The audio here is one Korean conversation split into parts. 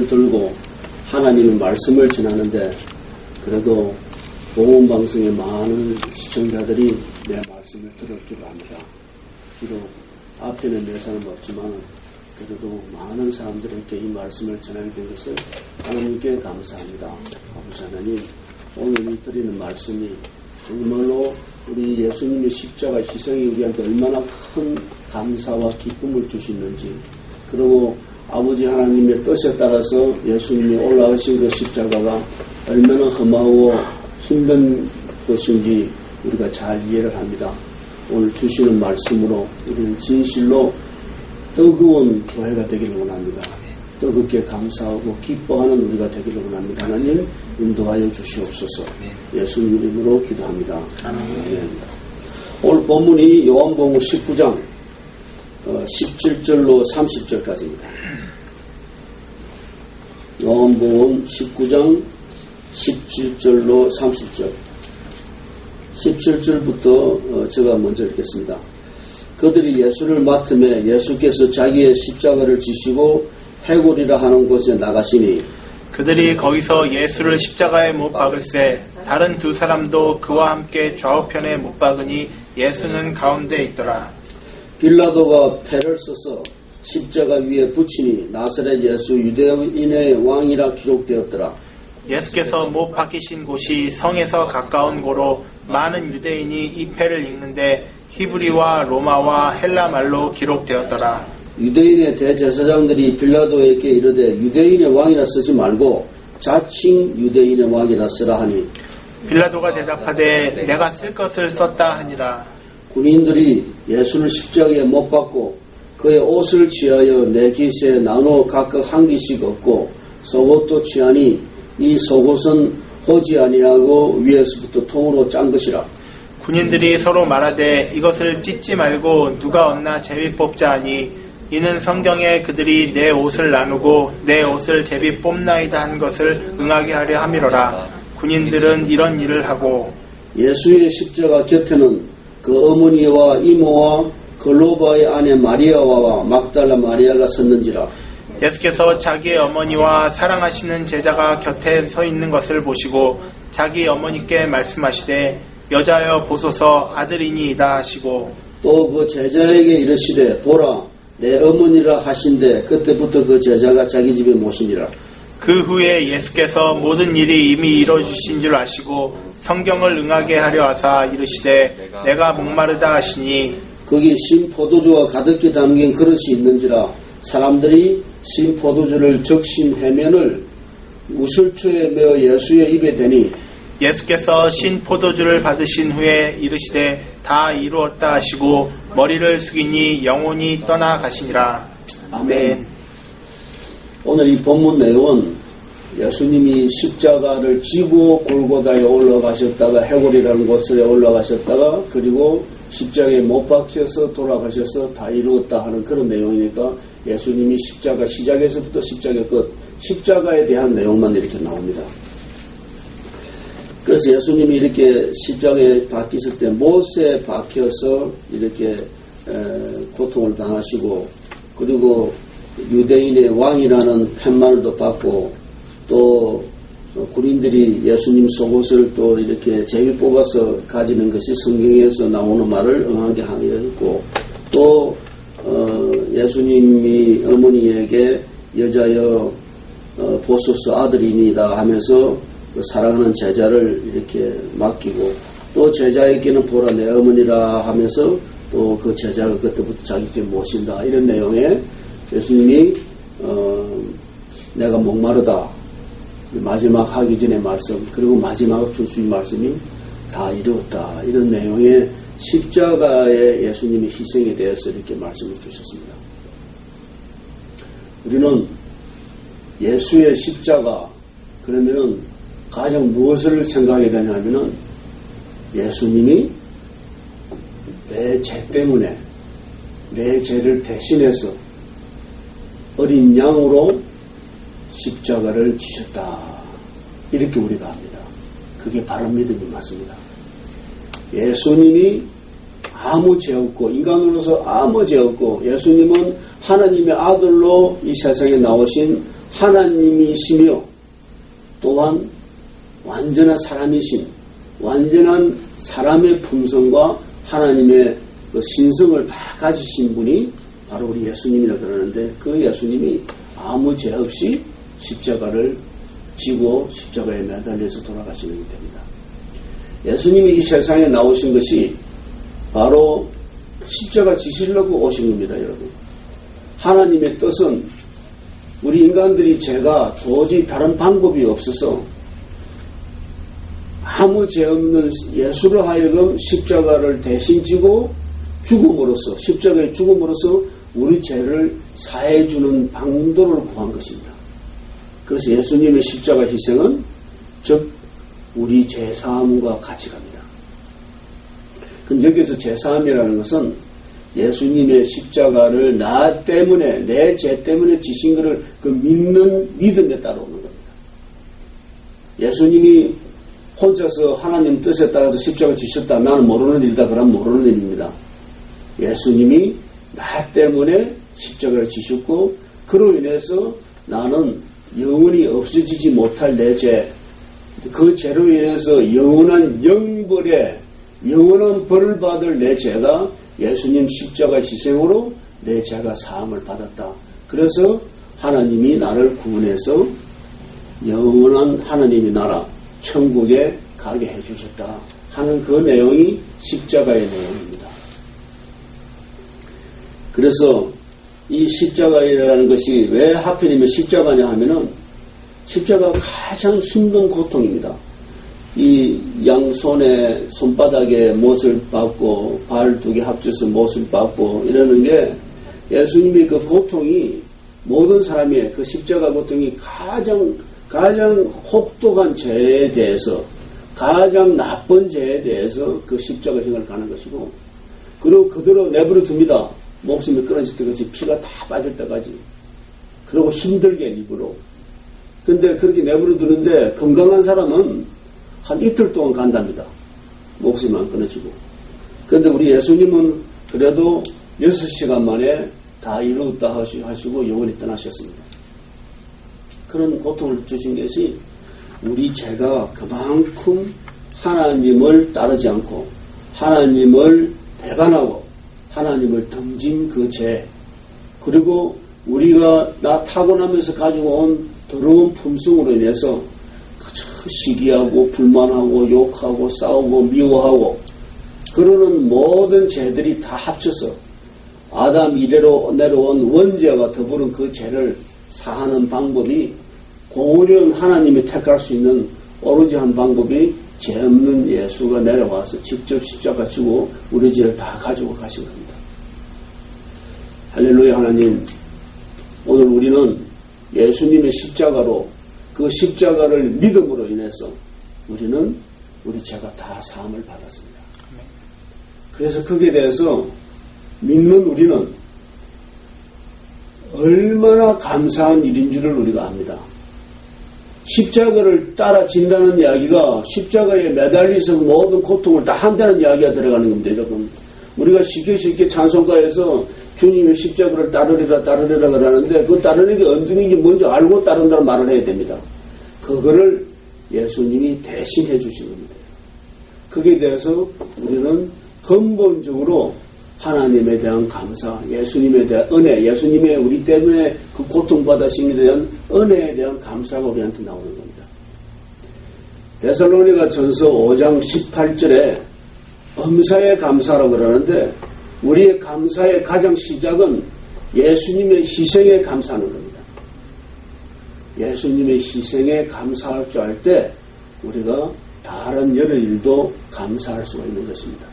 마이크를 들고 하나님의 말씀을 전하는데 그래도 보험방송의 많은 시청자들이 내 말씀을 들을 줄 압니다. 비록 앞에는 내 사람 없지만 그래도 많은 사람들에게 이 말씀을 전하게 된 것을 하나님께 감사합니다. 아버지 하나님, 오늘 이 드리는 말씀이 정말로 우리 예수님의 십자가 희생이 우리한테 얼마나 큰 감사와 기쁨을 주시는지, 그리고 아버지 하나님의 뜻에 따라서 예수님이 올라가신 그 십자가가 얼마나 험하고 힘든 것인지 우리가 잘 이해를 합니다. 오늘 주시는 말씀으로 우리는 진실로 뜨거운 교회가 되기를 원합니다. 뜨겁게 감사하고 기뻐하는 우리가 되기를 원합니다. 하나님 인도하여 주시옵소서. 예수님 이름으로 기도합니다. 아멘. 오늘 본문이 요한복음 19장 17절로 30절까지입니다. 요한복음 19장 17절로 30절. 17절부터 제가 먼저 읽겠습니다. 그들이 예수를 맡음에 예수께서 자기의 십자가를 지시고 해골이라 하는 곳에 나가시니 그들이 거기서 예수를 십자가에 못 박을새 다른 두 사람도 그와 함께 좌우편에 못 박으니 예수는 가운데 있더라. 빌라도가 패를 써서 십자가 위에 붙이니 나사렛 예수 유대인의 왕이라 기록되었더라. 예수께서 못 박히신 곳이 성에서 가까운 고로 많은 유대인이 이 패를 읽는데 히브리와 로마와 헬라 말로 기록되었더라. 유대인의 대제사장들이 빌라도에게 이르되 유대인의 왕이라 쓰지 말고 자칭 유대인의 왕이라 쓰라 하니 빌라도가 대답하되 내가 쓸 것을 썼다 하니라. 군인들이 예수를 십자가에 못 박고 그의 옷을 취하여 네 깃에 나누어 각각 한 깃씩 얻고 속옷도 취하니 이 속옷은 호지 아니하고 위에서부터 통으로 짠 것이라. 군인들이 서로 말하되 이것을 찢지 말고 누가 얻나 제비 뽑자 하니 이는 성경에 그들이 내 옷을 나누고 내 옷을 제비 뽑나이다 한 것을 응하게 하려 함이로라. 군인들은 이런 일을 하고 예수의 십자가 곁에는 그 어머니와 이모와 글로바의 아내 마리아와 막달라 마리아가 섰는지라. 예수께서 자기의 어머니와 사랑하시는 제자가 곁에 서 있는 것을 보시고 자기 어머니께 말씀하시되 여자여 보소서 아들이니이다 하시고 또 그 제자에게 이르시되 보라 내 어머니라 하신대 그때부터 그 제자가 자기 집에 모시니라. 그 후에 예수께서 모든 일이 이미 이루어주신 줄 아시고 성경을 응하게 하려 하사 이르시되 내가 목마르다 하시니 거기 신 포도주와 가득히 담긴 그릇이 있는지라. 사람들이 신 포도주를 적신 해면을 우슬초에 메어 예수의 입에 대니 예수께서 신 포도주를 받으신 후에 이르시되 다 이루었다 하시고 머리를 숙이니 영혼이 떠나가시니라. 아멘. 오늘 이 본문 내용은 예수님이 십자가를 지고 골고다에 올라가셨다가 해골이라는 곳에 올라가셨다가 그리고 십자가에 못 박혀서 돌아가셔서 다 이루었다 하는 그런 내용이니까 예수님이 십자가 시작에서부터 십자가 끝 십자가에 대한 내용만 이렇게 나옵니다. 그래서 예수님이 이렇게 십자가에 박히실 때 못에 박혀서 이렇게 고통을 당하시고 그리고 유대인의 왕이라는 팻말도 받고 또 군인들이 예수님 속옷을 또 이렇게 제비 뽑아서 가지는 것이 성경에서 나오는 말을 응하게 하였고 또 예수님이 어머니에게 여자여 보소서 아들이니이다 하면서 그 사랑하는 제자를 이렇게 맡기고 또 제자에게는 보라 내 어머니라 하면서 또 그 제자가 그때부터 자기께 모신다 이런 내용에 예수님이 내가 목마르다 마지막 하기 전에 말씀 그리고 마지막 주신 말씀이 다 이루었다 이런 내용의 십자가의 예수님의 희생에 대해서 이렇게 말씀을 주셨습니다. 우리는 예수의 십자가 그러면은 가장 무엇을 생각하게 되냐면은 예수님이 내 죄 때문에 내 죄를 대신해서 어린 양으로 십자가를 지셨다 이렇게 우리가 합니다. 그게 바른 믿음이 맞습니다. 예수님이 아무 죄 없고 인간으로서 아무 죄 없고 예수님은 하나님의 아들로 이 세상에 나오신 하나님이시며 또한 완전한 사람이신, 완전한 사람의 품성과 하나님의 그 신성을 다 가지신 분이 바로 우리 예수님이라 그러는데, 그 예수님이 아무 죄 없이 십자가를 지고 십자가에 매달려서 돌아가시는 게 됩니다. 예수님이 이 세상에 나오신 것이 바로 십자가 지시려고 오신 겁니다, 여러분. 하나님의 뜻은 우리 인간들이 죄가 도저히 다른 방법이 없어서 아무 죄 없는 예수로 하여금 십자가를 대신 지고 죽음으로써, 십자가의 죽음으로써 우리 죄를 사해주는 방도를 구한 것입니다. 그래서 예수님의 십자가 희생은 즉 우리 죄사함과 같이 갑니다. 근데 여기서 죄사함이라는 것은 예수님의 십자가를 나 때문에, 내 죄 때문에 지신 것을 그 믿는 믿음에 따라오는 겁니다. 예수님이 혼자서 하나님 뜻에 따라서 십자가 지셨다, 나는 모르는 일이다, 그러면 모르는 일입니다. 예수님이 나 때문에 십자가를 지셨고, 그로 인해서 나는 영원히 없어지지 못할 내 죄, 그 죄로 인해서 영원한 영벌에, 영원한 벌을 받을 내 죄가 예수님 십자가 희생으로 내 죄가 사함을 받았다. 그래서 하나님이 나를 구원해서 영원한 하나님의 나라, 천국에 가게 해주셨다 하는 그 내용이 십자가의 내용입니다. 그래서 이 십자가라는 것이 왜 하필이면 십자가냐 하면은 십자가가 가장 힘든 고통입니다. 이 양손에 손바닥에 못을 박고 발 두 개 합쳐서 못을 박고 이러는 게 예수님의 그 고통이 모든 사람의 그 십자가 고통이 가장 혹독한 죄에 대해서, 가장 나쁜 죄에 대해서 그 십자가 형을 가는 것이고, 그리고 그대로 내버려 둡니다. 목숨이 끊어질 때까지, 피가 다 빠질 때까지. 그리고 힘들게 일부러. 근데 그렇게 내버려 두는데 건강한 사람은 한 이틀 동안 간답니다. 목숨이 안 끊어지고. 근데 우리 예수님은 그래도 6시간 만에 다 이루었다 하시고 영원히 떠나셨습니다. 그런 고통을 주신 것이 우리 죄가 그만큼 하나님을 따르지 않고 하나님을 배반하고 하나님을 던진 그 죄, 그리고 우리가 타고나면서 가지고 온 더러운 품성으로 인해서 시기하고 불만하고 욕하고 싸우고 미워하고 그러는 모든 죄들이 다 합쳐서 아담 이래로 내려온 원죄와 더불은 그 죄를 사하는 방법이 공의로운 하나님이 택할 수 있는 오로지 한 방법이 죄 없는 예수가 내려와서 직접 십자가 지고 우리 죄를 다 가지고 가신 겁니다. 할렐루야. 하나님, 오늘 우리는 예수님의 십자가로, 그 십자가를 믿음으로 인해서 우리는 우리 죄가 다 사함을 받았습니다. 그래서 거기에 대해서 믿는 우리는 얼마나 감사한 일인 줄을 우리가 압니다. 십자가를 따라 진다는 이야기가 십자가에 매달려서 모든 고통을 다 한다는 이야기가 들어가는 겁니다. 여러분, 우리가 쉽게 찬송가에서 주님의 십자가를 따르리라 그러는데 그 따르는 게 언제인지 먼저 알고 따른다는 말을 해야 됩니다. 그거를 예수님이 대신해 주신 겁니다. 거기에 대해서 우리는 근본적으로 하나님에 대한 감사, 예수님에 대한 은혜, 예수님의 우리 때문에 그 고통받으심에 대한 은혜에 대한 감사가 우리한테 나오는 겁니다. 데살로니가 전서 5장 18절에 범사의 감사라고 그러는데 우리의 감사의 가장 시작은 예수님의 희생에 감사하는 겁니다. 예수님의 희생에 감사할 줄 알 때 우리가 다른 여러 일도 감사할 수가 있는 것입니다.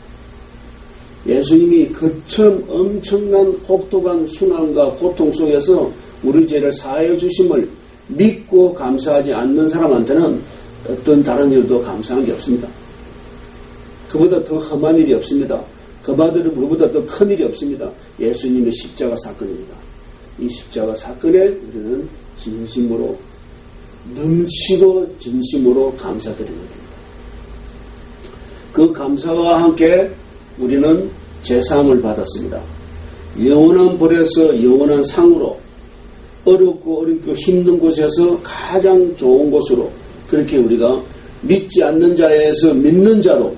예수님이 그처럼 엄청난 혹독한 순환과 고통 속에서 우리 죄를 사하여 주심을 믿고 감사하지 않는 사람한테는 어떤 다른 일도 감사한 게 없습니다. 그보다 더 험한 일이 없습니다. 그보다 더 큰 일이 없습니다. 예수님의 십자가 사건입니다. 이 십자가 사건에 우리는 진심으로, 넘치고 진심으로 감사드리는 겁니다. 그 감사와 함께 우리는 제사함을 받았습니다. 영원한 벌에서 영원한 상으로 어렵고 힘든 곳에서 가장 좋은 곳으로, 그렇게 우리가 믿지 않는 자에서 믿는 자로,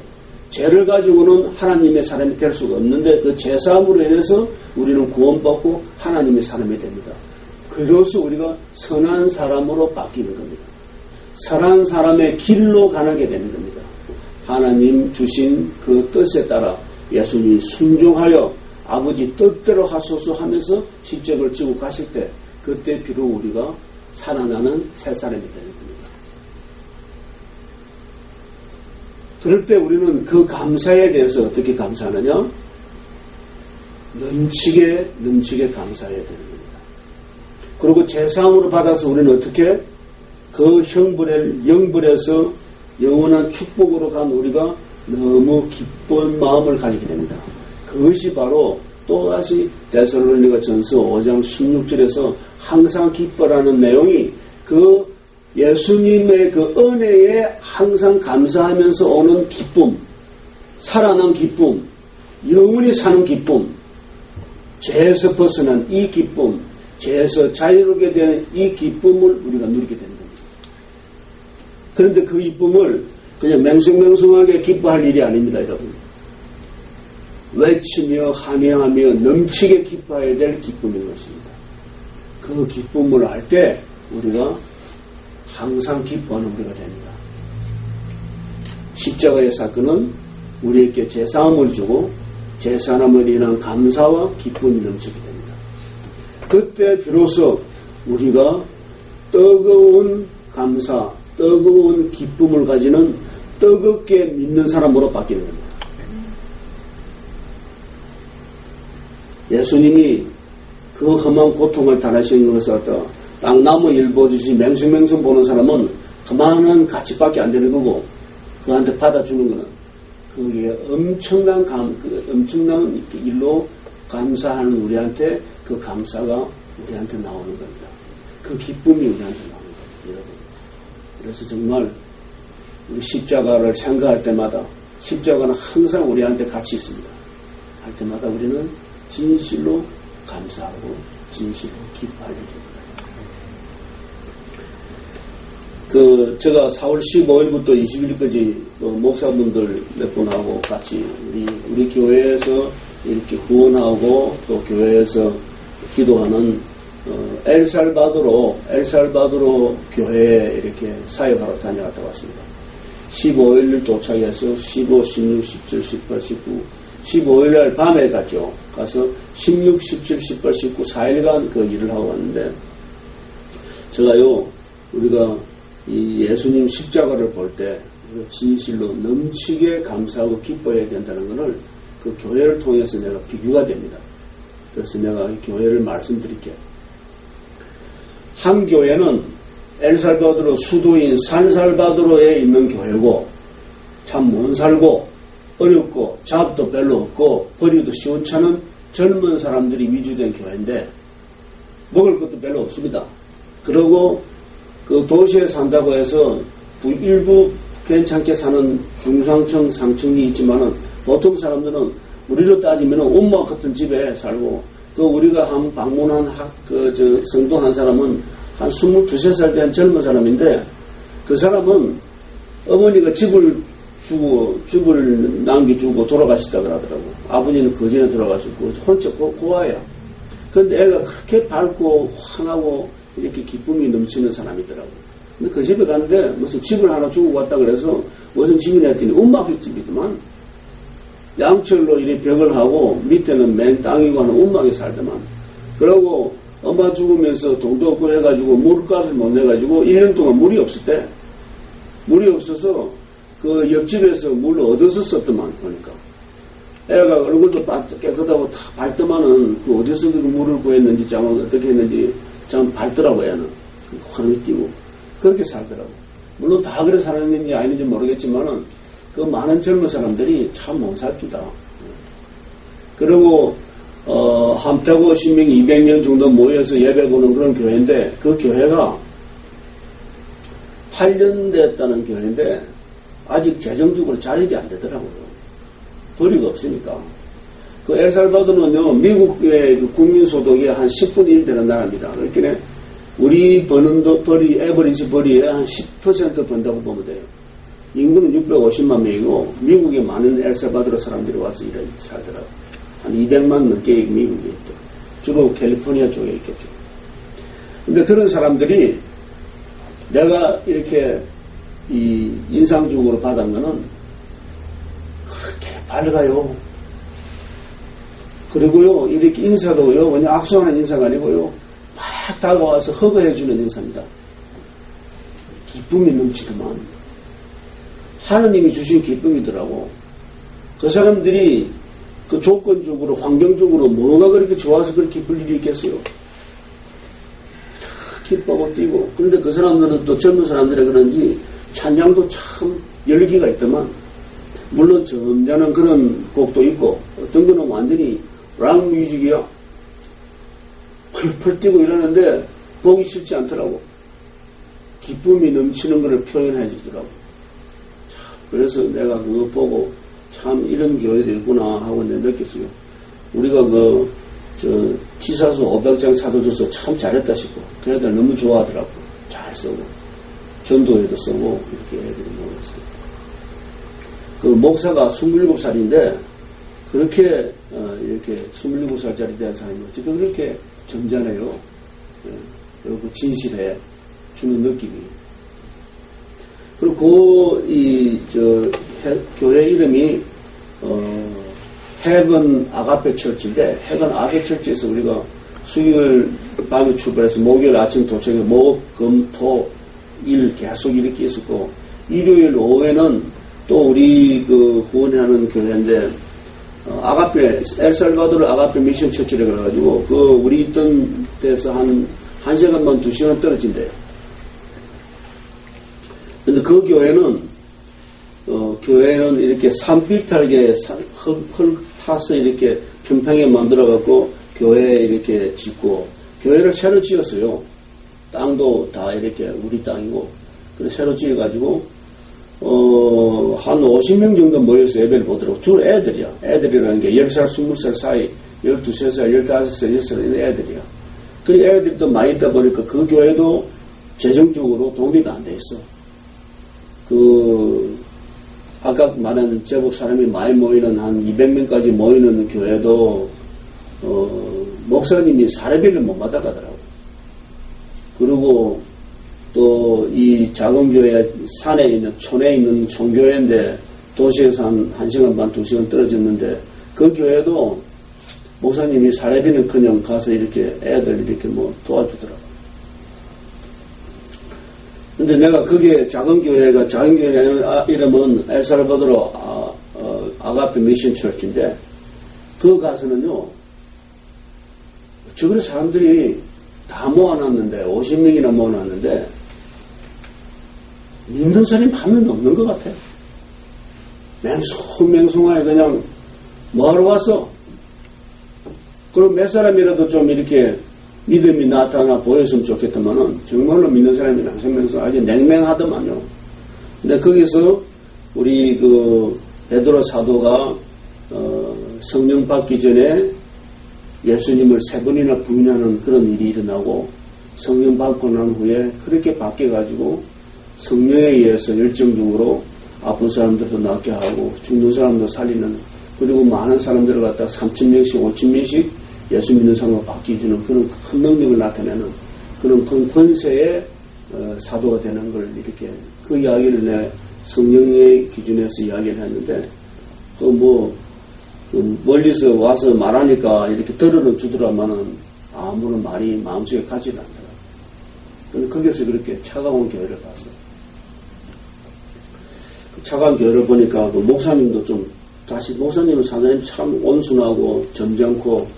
죄를 가지고는 하나님의 사람이 될 수가 없는데 그 죄사함으로 인해서 우리는 구원받고 하나님의 사람이 됩니다. 그래서 우리가 선한 사람으로 바뀌는 겁니다. 선한 사람의 길로 가게 되는 겁니다. 하나님 주신 그 뜻에 따라 예수님이 순종하여 아버지 뜻대로 하소서 하면서 십자가를 지고 가실 때, 그때 비로고 우리가 살아나는 새 사람이 되는 겁니다. 그럴 때 우리는 그 감사에 대해서 어떻게 감사하느냐? 넘치게 감사해야 되는 겁니다. 그리고 제사함으로 받아서 우리는 어떻게 그 영불에서 영원한 축복으로 간 우리가 너무 기쁜 마음을 가지게 됩니다. 그것이 바로 또다시 데살로니가 전서 5장 16절에서 항상 기뻐라는 내용이 그 예수님의 그 은혜에 항상 감사하면서 오는 기쁨, 살아난 기쁨, 영원히 사는 기쁨, 죄에서 벗어난 이 기쁨, 죄에서 자유롭게 되는 이 기쁨을 우리가 누리게 되는 겁니다. 그런데 그 기쁨을 그냥 맹성맹성하게 기뻐할 일이 아닙니다, 여러분. 외치며 환영하며 넘치게 기뻐해야 될 기쁨인 것입니다. 그 기쁨을 할 때 우리가 항상 기뻐하는 우리가 됩니다. 십자가의 사건은 우리에게 제사함을 주고 제사함을 인한 감사와 기쁨이 넘치게 됩니다. 그때 비로소 우리가 뜨거운 감사, 뜨거운 기쁨을 가지는 뜨겁게 믿는 사람으로 바뀌는 겁니다. 예수님이 그 험한 고통을 당하시는 것을 갖다가 땅나무 일 보듯이 맹성맹성 보는 사람은 그만한 가치밖에 안 되는 거고, 그한테 받아주는 거는 그게 엄청난 일로 감사하는 우리한테 그 감사가 우리한테 나오는 겁니다. 그 기쁨이 우리한테 나오는 겁니다, 여러분. 그래서 정말 우리 십자가를 생각할 때마다 십자가는 항상 우리한테 같이 있습니다. 할 때마다 우리는 진실로 감사하고 진실로 기뻐할 일입니다. 제가 4월 15일부터 20일까지 목사분들 몇 분하고 같이 우리 교회에서 이렇게 후원하고 또 교회에서 기도하는 엘살바도로 교회에 이렇게 사역하러 다녀갔다 왔습니다. 15일 도착해서 15, 16, 17, 18, 19 15일날 밤에 갔죠. 가서 16, 17, 18, 19 4일간 그 일을 하고 왔는데, 제가요 우리가 이 예수님 십자가를 볼 때 진실로 넘치게 감사하고 기뻐해야 된다는 것을 그 교회를 통해서 내가 비교가 됩니다. 그래서 내가 이 교회를 말씀드릴게요. 한 교회는 엘살바도르 수도인 산살바도르에 있는 교회고, 참 못 살고 어렵고 잡도 별로 없고 버리기도 시원찮은 젊은 사람들이 위주된 교회인데 먹을 것도 별로 없습니다. 그리고 그 도시에 산다고 해서 일부 괜찮게 사는 중상층 상층이 있지만은 보통 사람들은 우리로 따지면 엄마 같은 집에 살고, 그 우리가 한 방문한 성도 한 사람은 한 22살 된 젊은 사람인데, 그 사람은 어머니가 집을 남겨주고 돌아가시다 그러더라고. 아버지는 그 전에 돌아가시고 혼자 고아야. 그런데 애가 그렇게 밝고 환하고 이렇게 기쁨이 넘치는 사람이더라고. 근데 그 집에 갔는데 무슨 집을 하나 주고 왔다 그래서 무슨 집이냐 했더니 움막이 집이더만. 양철로 이렇게 벽을 하고 밑에는 맨 땅이고 하는 움막에 살더만. 그러고 엄마 죽으면서 돈도 없고 해가지고 물값을 못 내가지고 1년 동안 물이 없을 때, 물이 없어서 그 옆집에서 물을 얻어서 썼더만. 보니까 애가 얼굴도 깨끗하고 다 밝더만은 그 어디서 그 물을 구했는지 참 어떻게 했는지 참 밝더라고. 애는 환히 띄고 그렇게 살더라고. 물론 다 그래 살았는지 아닌지 모르겠지만은 그 많은 젊은 사람들이 참 못 살피다. 그리고 한 150명, 200명 정도 모여서 예배 보는 그런 교회인데, 그 교회가 8년 됐다는 교회인데 아직 재정적으로 자립이 안 되더라고요. 벌이가 없으니까. 그 엘살바도르는요, 미국의 그 국민소득의 한 10분의 1 되는 나라입니다. 그러니까 우리 버는 벌이, 에버리지 벌이의 한 10% 번다고 보면 돼요. 인구는 650만 명이고, 미국에 많은 엘살바도르 사람들이 와서 살더라고요. 한 200만 넘게 미국에 있죠. 주로 캘리포니아 쪽에 있겠죠. 근데 그런 사람들이 내가 이렇게 이 인상적으로 받은 거는 그렇게 밝아요. 그리고요, 이렇게 인사도요, 그냥 악수하는 인사가 아니고요, 막 다가와서 허거해주는 인사입니다. 기쁨이 넘치더만. 하느님이 주신 기쁨이더라고. 그 사람들이 그 조건적으로, 환경적으로 뭐가 그렇게 좋아서 그렇게 기쁠 일이 있겠어요? 기뻐하고 뛰고. 그런데 그 사람들은 또 젊은 사람들이 그런지 찬양도 참 열기가 있더만. 물론 점잖은 그런 곡도 있고, 어떤 거는 완전히 락 뮤직이야. 펄펄 뛰고 이러는데 보기 싫지 않더라고. 기쁨이 넘치는 것을 표현해 주더라고. 그래서 내가 그거 보고 참 이런 교회도 있구나 하고 내가 느꼈어요. 우리가 티사수 500장 사도줘서 참 잘했다 싶고, 그 애들 너무 좋아하더라고. 잘 쓰고, 전도에도 쓰고, 이렇게 애들이 모였어요. 그 목사가 27살인데, 그렇게, 이렇게 27살짜리 된 사람이 어쨌든 그렇게 점잖해요. 그리고 진실해 주는 느낌이. 그리고 교회 이름이, 해건 아가페 철치인데, 해건 아가페 철치에서 우리가 수요일 밤에 출발해서 목요일 아침 도착해 목, 금, 토, 일 계속 이렇게 있었고, 일요일 오후에는 또 우리 그 후원하는 교회인데, 아가페, 엘살바도르 아가페 미션 처치를 그래가지고, 우리 있던 데서 한 1시간만 2시간 떨어진대요. 근데 그 교회는 이렇게 산비탈게 흙 파서 이렇게 평평하게 만들어갖고, 교회 이렇게 짓고, 교회를 새로 지었어요. 땅도 다 이렇게 우리 땅이고, 그래서 새로 지어가지고, 한 50명 정도 모여서 예배를 보더라고. 주로 애들이야. 애들이라는 게 10살, 20살 사이, 12살, 15살, 16살 이런 애들이야. 그 애들이 또 많이 있다 보니까 그 교회도 재정적으로 독립이 안 돼 있어. 아까 말한 제법 사람이 많이 모이는 한 200명까지 모이는 교회도, 목사님이 사례비를 못 받아가더라고. 그리고 또 이 작은 교회 산에 있는, 촌에 있는 총교회인데 도시에서 한 1시간 반, 2시간 떨어졌는데 그 교회도 목사님이 사례비는 그냥 가서 이렇게 애들 이렇게 도와주더라고. 근데 내가 그게 작은 교회 이름은 엘살바도르 아가페 미션 철치인데, 그 가서는요, 저그래 사람들이 다 모아놨는데, 50명이나 모아놨는데, 믿는 사람이 한 명도 없는 것 같아. 맹송하게 그냥, 뭐하러 왔어? 그럼 몇 사람이라도 좀 이렇게 믿음이 나타나 보였으면 좋겠다마는 정말로 믿는 사람이 맹성맹성 아주 냉랭하더만요. 근데 거기서 우리 베드로 사도가 성령 받기 전에 예수님을 3번이나 부인하는 그런 일이 일어나고, 성령 받고 난 후에 그렇게 바뀌어가지고 성령에 의해서 열정적으로 아픈 사람들도 낫게 하고 죽는 사람도 살리는, 그리고 많은 사람들을 갖다 3,000명씩 5,000명씩 예수 믿는 사람으로 바뀌어주는 그런 큰 능력을 나타내는 그런 큰 권세의 사도가 되는 걸 이렇게, 그 이야기를 내 성령의 기준에서 이야기를 했는데, 멀리서 와서 말하니까 이렇게 들어는 주더라마는 아무런 말이 마음속에 가지를 않더라. 근데 거기서 그렇게 차가운 교회를 봤어. 그 차가운 교회를 보니까 그 목사님도 목사님은 상당히 참 온순하고 점잖고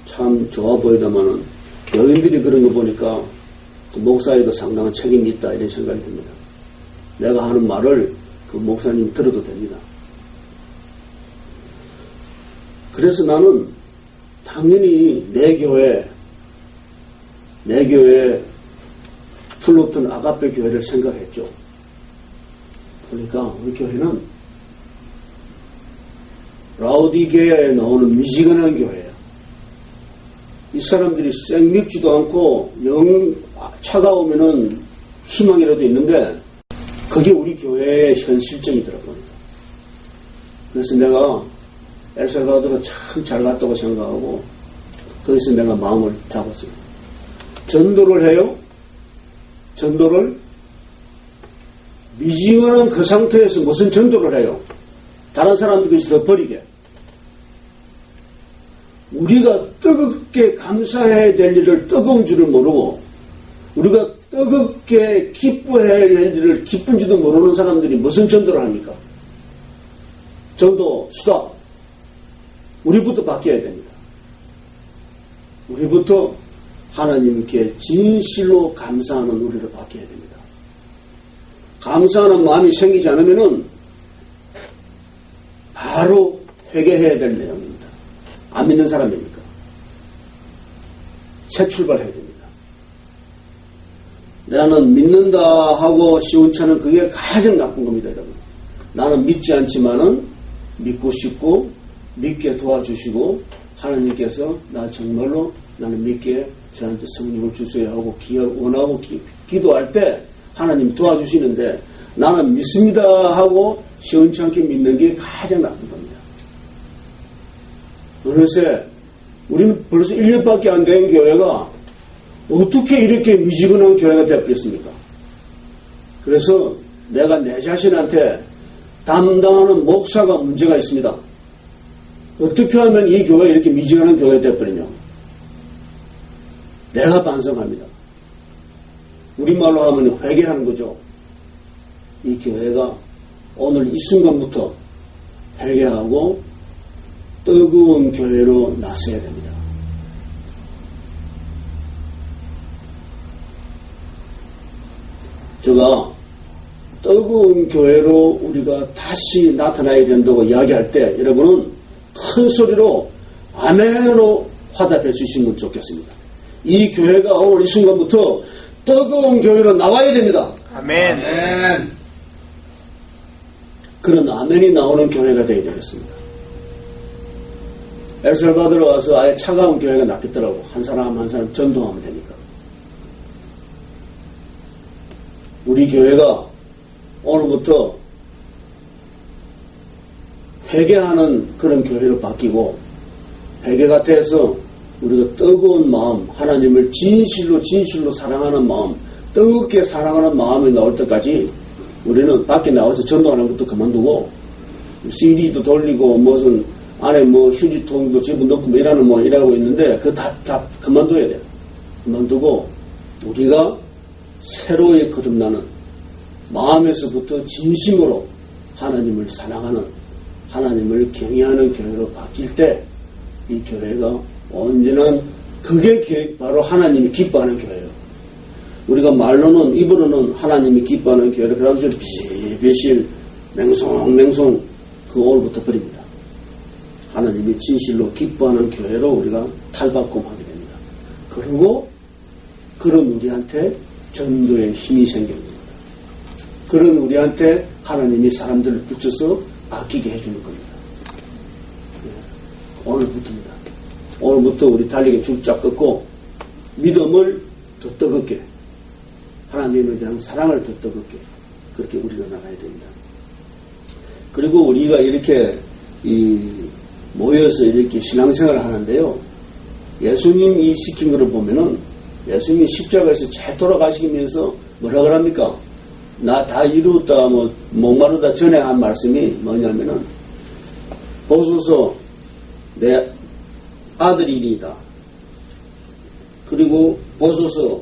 참 좋아 보이다마는 교인들이 그런 거 보니까 그 목사에도 상당한 책임이 있다, 이런 생각이 듭니다. 내가 하는 말을 그 목사님 들어도 됩니다. 그래서 나는 당연히 내 교회 플로튼 아가페 교회를 생각했죠. 그러니까 우리 교회는 라오디게아에 나오는 미지근한 교회야. 이 사람들이 쌩 믿지도 않고 영 차가우면은 희망이라도 있는데 그게 우리 교회의 현실점이더라고요. 그래서 내가 엘살바도르 참 잘 갔다고 생각하고 거기서 내가 마음을 잡았어요. 전도를 해요. 전도를 미지근한 그 상태에서 무슨 전도를 해요? 다른 사람들이 더 버리게. 우리가 뜨겁게 감사해야 될 일을 뜨거운 줄을 모르고 우리가 뜨겁게 기뻐해야 될 일을 기쁜 줄도 모르는 사람들이 무슨 전도를 합니까? 전도 수다. 우리부터 바뀌어야 됩니다. 우리부터 하나님께 진실로 감사하는 우리로 바뀌어야 됩니다. 감사하는 마음이 생기지 않으면은 바로 회개해야 될 내용입니다. 안 믿는 사람입니까? 새 출발해야 됩니다. 나는 믿는다 하고 시원찮은 그게 가장 나쁜 겁니다, 여러분. 나는 믿지 않지만은 믿고 싶고 믿게 도와주시고 하나님께서 나 정말로 나는 믿게 저한테 성령을 주셔야 하고 원하고 기도할 때 하나님 도와주시는데 나는 믿습니다 하고 시원찮게 믿는 게 가장 나쁜 겁니다. 어느새 우리는 벌써 1년밖에 안 된 교회가 어떻게 이렇게 미지근한 교회가 되었겠습니까? 그래서 내가 내 자신한테 담당하는 목사가 문제가 있습니다. 어떻게 하면 이 교회가 이렇게 미지근한 교회가 되어버리냐? 내가 반성합니다. 우리말로 하면 회개하는 거죠. 이 교회가 오늘 이 순간부터 회개하고 뜨거운 교회로 나서야 됩니다. 제가 뜨거운 교회로 우리가 다시 나타나야 된다고 이야기할 때 여러분은 큰 소리로 아멘으로 화답해 주시면 좋겠습니다. 이 교회가 오늘 이 순간부터 뜨거운 교회로 나와야 됩니다. 아멘. 아멘. 그런 아멘이 나오는 교회가 되어야 되겠습니다. 엘살바도르 와서 아예 차가운 교회가 낫겠더라고. 한 사람 한 사람 전도하면 되니까. 우리 교회가 오늘부터 회개하는 그런 교회로 바뀌고 회개가 돼서 우리가 뜨거운 마음, 하나님을 진실로 사랑하는 마음, 뜨겁게 사랑하는 마음이 나올 때까지 우리는 밖에 나와서 전도하는 것도 그만두고 CD도 돌리고 무슨 안에 뭐 휴지통도 집어넣고 일하는 뭐 일하고 있는데 그거 다 그만둬야 돼요. 그만두고 우리가 새로이 거듭나는 마음에서부터 진심으로 하나님을 사랑하는 하나님을 경외하는 교회로 바뀔 때 이 교회가 언제나 그게 바로 하나님이 기뻐하는 교회예요. 우리가 말로는 입으로는 하나님이 기뻐하는 교회를 그래서 비실비실 맹송맹송 그 오늘부터 버립니다. 하나님이 진실로 기뻐하는 교회로 우리가 탈바꿈하게 됩니다. 그리고 그런 우리한테 전도의 힘이 생깁니다. 그런 우리한테 하나님이 사람들을 붙여서 아끼게 해주는 겁니다. 오늘부터입니다. 오늘부터 우리 달리기 줄짝 긋고 믿음을 더 뜨겁게 하나님에 대한 사랑을 더 뜨겁게 그렇게 우리가 나가야 됩니다. 그리고 우리가 이렇게 모여서 이렇게 신앙생활을 하는데요. 예수님이 시킨 것을 보면은 예수님이 십자가에서 잘 돌아가시면서 뭐라 그럽니까? 나 다 이루었다, 목마르다 전에 한 말씀이 뭐냐면은, 보소서 내 아들이니다. 그리고 보소서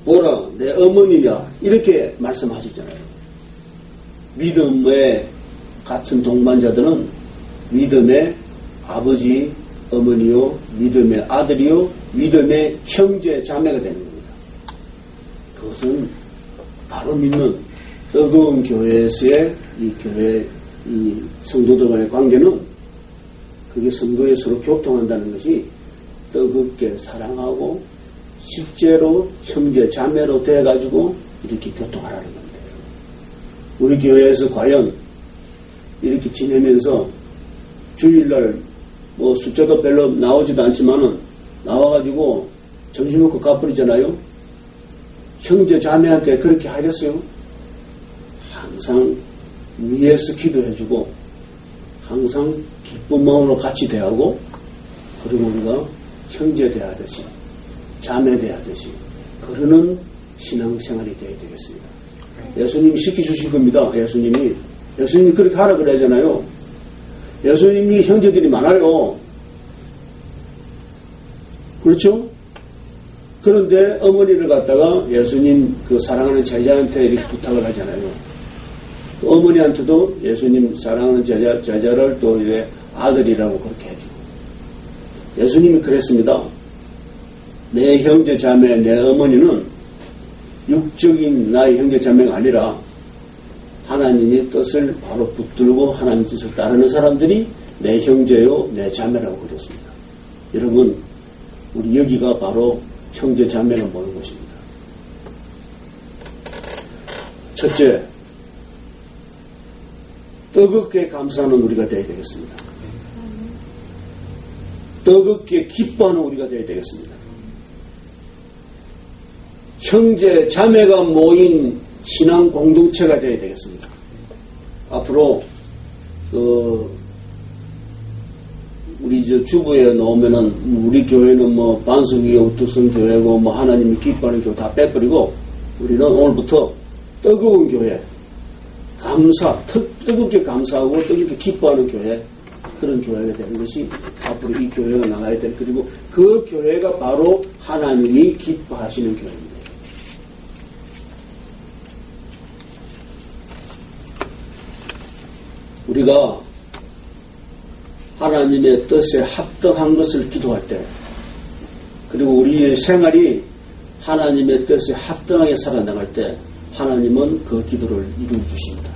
보라 내 어머니냐. 이렇게 말씀하셨잖아요. 믿음의 같은 동반자들은 믿음의 아버지, 어머니요, 믿음의 아들이요, 믿음의 형제, 자매가 되는 겁니다. 그것은 바로 믿는 뜨거운 교회에서의 이 교회, 이 성도들 간의 관계는 그게 성도에 서로 교통한다는 것이 뜨겁게 사랑하고 실제로 형제, 자매로 돼가지고 이렇게 교통하라는 겁니다. 우리 교회에서 과연 이렇게 지내면서 주일날 뭐 숫자도 별로 나오지도 않지만은 나와가지고 점심 먹고 가버리잖아요. 형제 자매한테 그렇게 하겠어요? 항상 위에서 기도해주고 항상 기쁜 마음으로 같이 대하고 그리고 우리가 형제 대하듯이 자매 대하듯이 그러는 신앙생활이 되어야 되겠습니다. 예수님이 시켜주실 겁니다. 예수님이 그렇게 하라 그러잖아요. 예수님이 형제들이 많아요. 그렇죠? 그런데 어머니를 갖다가 예수님 그 사랑하는 제자한테 이렇게 부탁을 하잖아요. 어머니한테도 예수님 사랑하는 제자를 또 이제 아들이라고 그렇게 해주고 예수님이 그랬습니다. 내 형제 자매 내 어머니는 육적인 나의 형제 자매가 아니라 하나님의 뜻을 바로 붙들고 하나님의 뜻을 따르는 사람들이 내 형제요 내 자매라고 그랬습니다. 여러분 우리 여기가 바로 형제 자매가 모는 곳입니다. 첫째, 뜨겁게 감사하는 우리가 되어야 되겠습니다. 뜨겁게 기뻐하는 우리가 되어야 되겠습니다. 형제 자매가 모인 신앙 공동체가 되어야 되겠습니다. 앞으로 우리 저 주부에 나오면은 우리 교회는 뭐 반석이 우뚝성 교회고 뭐 하나님이 기뻐하는 교회 다 빼버리고 우리는 오늘부터 뜨거운 교회 뜨겁게 감사하고 뜨겁게 기뻐하는 교회 그런 교회가 되는 것이 앞으로 이 교회가 나가야 될 그리고 그 교회가 바로 하나님이 기뻐하시는 교회입니다. 우리가 하나님의 뜻에 합당한 것을 기도할 때 그리고 우리의 생활이 하나님의 뜻에 합당하게 살아나갈 때 하나님은 그 기도를 이루어주십니다.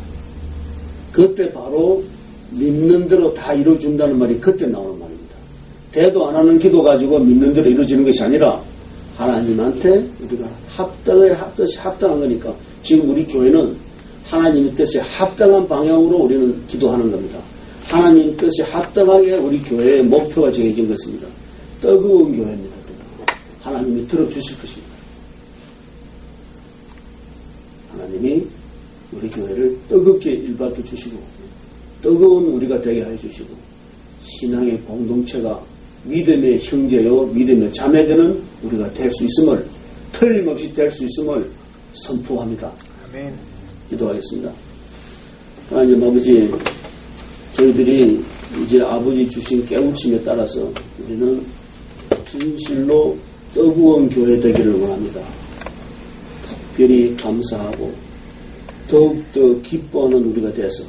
그때 바로 믿는 대로 다 이루어준다는 말이 그때 나오는 말입니다. 대도 안 하는 기도 가지고 믿는 대로 이루어지는 것이 아니라 하나님한테 우리가 뜻이 합당한 거니까 지금 우리 교회는 하나님의 뜻에 합당한 방향으로 우리는 기도하는 겁니다. 하나님 뜻이 합당하게 우리 교회의 목표가 정해진 것입니다. 뜨거운 교회입니다. 하나님이 들어주실 것입니다. 하나님이 우리 교회를 뜨겁게 일받아 주시고 뜨거운 우리가 되게 해주시고 신앙의 공동체가 믿음의 형제요 믿음의 자매되는 우리가 될 수 있음을 틀림없이 될 수 있음을 선포합니다. 아멘. 기도하겠습니다. 하나님 아버지 저희들이 이제 아버지 주신 깨우침에 따라서 우리는 진실로 뜨거운 교회 되기를 원합니다. 특별히 감사하고 더욱더 기뻐하는 우리가 돼서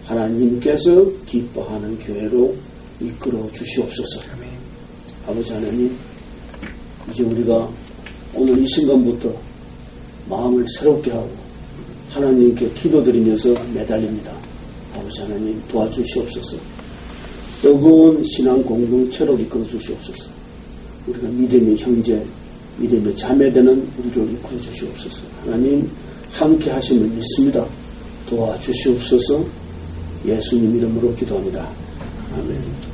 하나님께서 기뻐하는 교회로 이끌어 주시옵소서. 아멘. 아버지 하나님 이제 우리가 오늘 이 순간부터 마음을 새롭게 하고 하나님께 기도드리면서 매달립니다. 아버지 하나님 도와주시옵소서. 뜨거운 신앙 공동체로 이끌어 주시옵소서. 우리가 믿음의 형제, 믿음의 자매되는 우리를 이끌어 주시옵소서. 하나님 함께 하심을 믿습니다. 도와주시옵소서. 예수님 이름으로 기도합니다. 아멘.